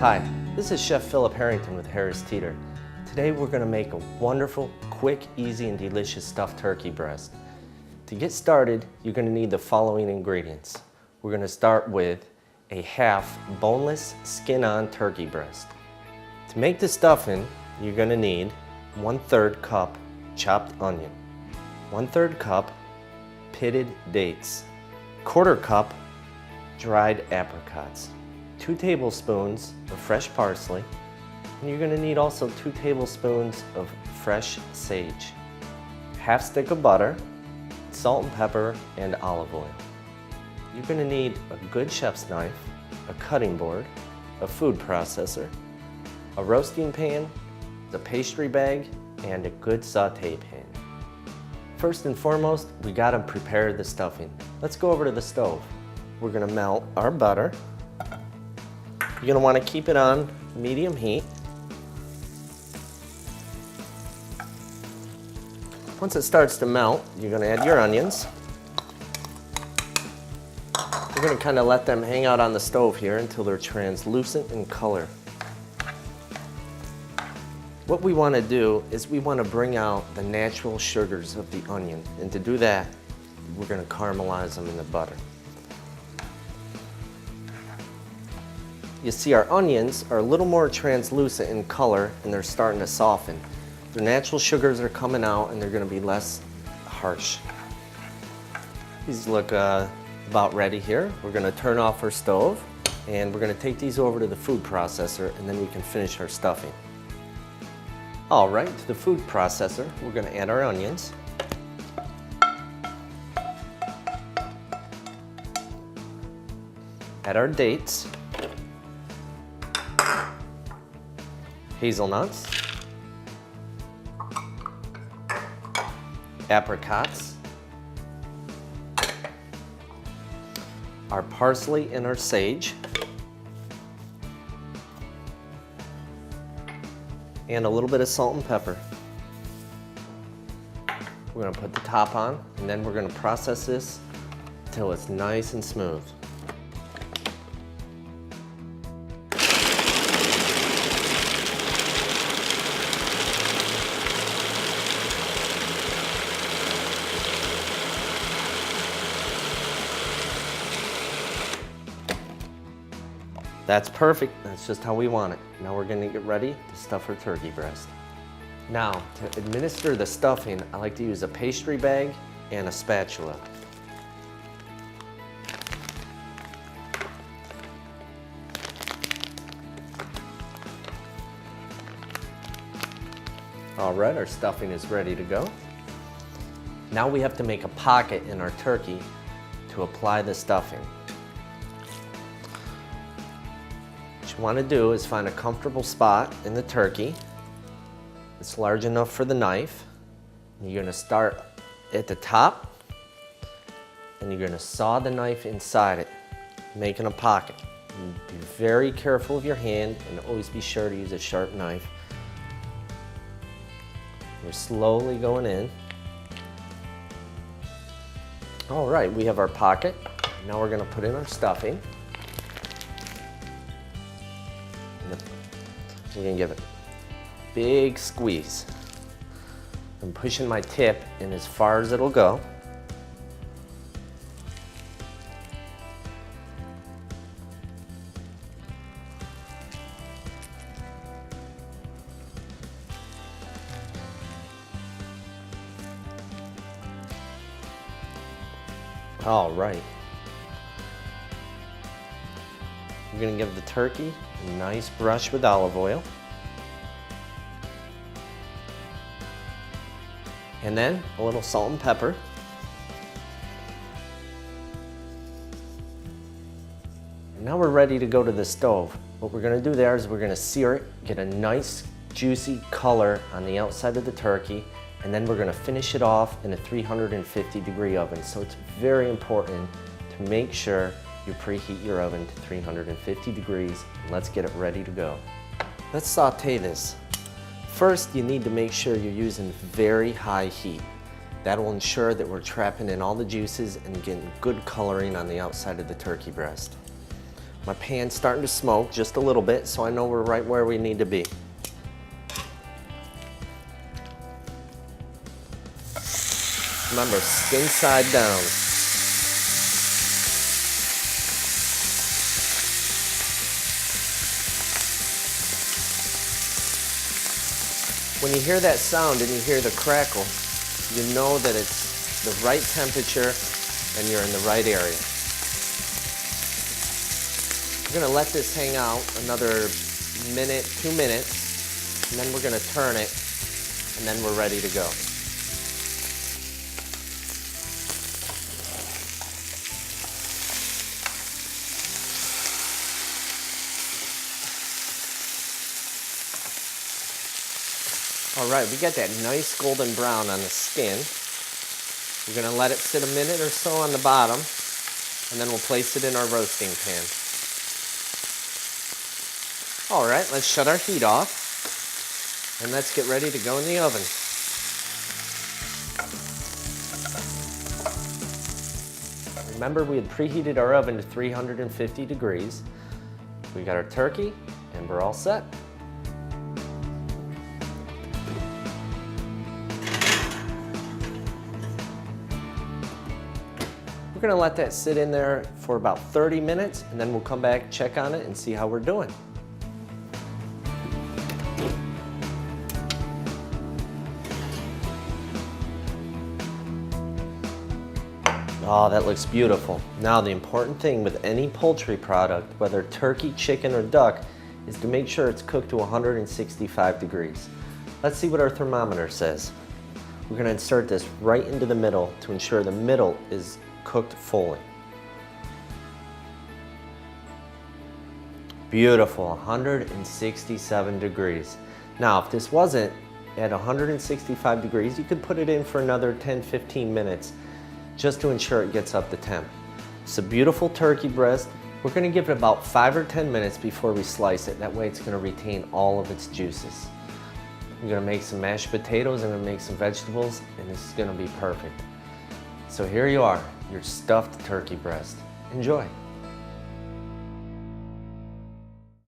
Hi, this is Chef Philip Harrington with Harris Teeter. Today we're going to make a wonderful, quick, easy, and delicious stuffed turkey breast. To get started, you're going to need the following ingredients. We're going to start with a half boneless, skin-on turkey breast. To make the stuffing, you're going to need 1/3 cup chopped onion, 1/3 cup pitted dates, 1/4 cup dried apricots, 2 tablespoons of fresh parsley, and you're going to need also 2 tablespoons of fresh sage, half stick of butter, salt and pepper, and olive oil. You're going to need a good chef's knife, a cutting board, a food processor, a roasting pan, a pastry bag, and a good saute pan. First and foremost, we got to prepare the stuffing. Let's go over to the stove. We're going to melt our butter. You're going to want to keep it on medium heat. Once it starts to melt, you're going to add your onions. You're going to kind of let them hang out on the stove here until they're translucent in color. What we want to do is we want to bring out the natural sugars of the onion, and to do that, we're going to caramelize them in the butter. You see, our onions are a little more translucent in color and they're starting to soften. Their natural sugars are coming out and they're going to be less harsh. These look about ready here. We're going to turn off our stove and we're going to take these over to the food processor, and then we can finish our stuffing. All right, to the food processor, we're going to add our onions. Add our dates. Hazelnuts, apricots, our parsley and our sage, and a little bit of salt and pepper. We're going to put the top on, and then we're going to process this until it's nice and smooth. That's perfect. That's just how we want it. Now we're going to get ready to stuff our turkey breast. Now, to administer the stuffing, I like to use a pastry bag and a spatula. All right, our stuffing is ready to go. Now we have to make a pocket in our turkey to apply the stuffing. What you want to do is find a comfortable spot in the turkey. It's large enough for the knife. You're going to start at the top and you're going to saw the knife inside it, making a pocket. Be very careful of your hand and always be sure to use a sharp knife. We're slowly going in. All right, we have our pocket. Now we're going to put in our stuffing. We're going to give it a big squeeze. I'm pushing my tip in as far as it'll go. All right. We're going to give the turkey a nice brush with olive oil. And then a little salt and pepper. And now we're ready to go to the stove. What we're going to do there is we're going to sear it, get a nice juicy color on the outside of the turkey, and then we're going to finish it off in a 350-degree oven. So it's very important to make sure you preheat your oven to 350 degrees. Let's get it ready to go. Let's saute this. First, you need to make sure you're using very high heat. That'll ensure that we're trapping in all the juices and getting good coloring on the outside of the turkey breast. My pan's starting to smoke just a little bit, so I know we're right where we need to be. Remember, skin side down. When you hear that sound and you hear the crackle, you know that it's the right temperature and you're in the right area. We're gonna let this hang out another minute, 2 minutes, and then we're gonna turn it, and then we're ready to go. All right, we got that nice golden brown on the skin. We're gonna let it sit a minute or so on the bottom, and then we'll place it in our roasting pan. All right, let's shut our heat off, and let's get ready to go in the oven. Remember, we had preheated our oven to 350 degrees. We got our turkey, and we're all set. We're gonna let that sit in there for about 30 minutes, and then we'll come back, check on it, and see how we're doing. Oh, that looks beautiful. Now, the important thing with any poultry product, whether turkey, chicken, or duck, is to make sure it's cooked to 165 degrees. Let's see what our thermometer says. We're gonna insert this right into the middle to ensure the middle is cooked fully. Beautiful, 167 degrees. Now, if this wasn't at 165 degrees, you could put it in for another 10-15 minutes just to ensure it gets up to temp. It's a beautiful turkey breast. We're gonna give it about 5 or 10 minutes before we slice it. That way it's gonna retain all of its juices. I'm gonna make some mashed potatoes, I'm gonna make some vegetables, and this is gonna be perfect. So here you are, your stuffed turkey breast. Enjoy.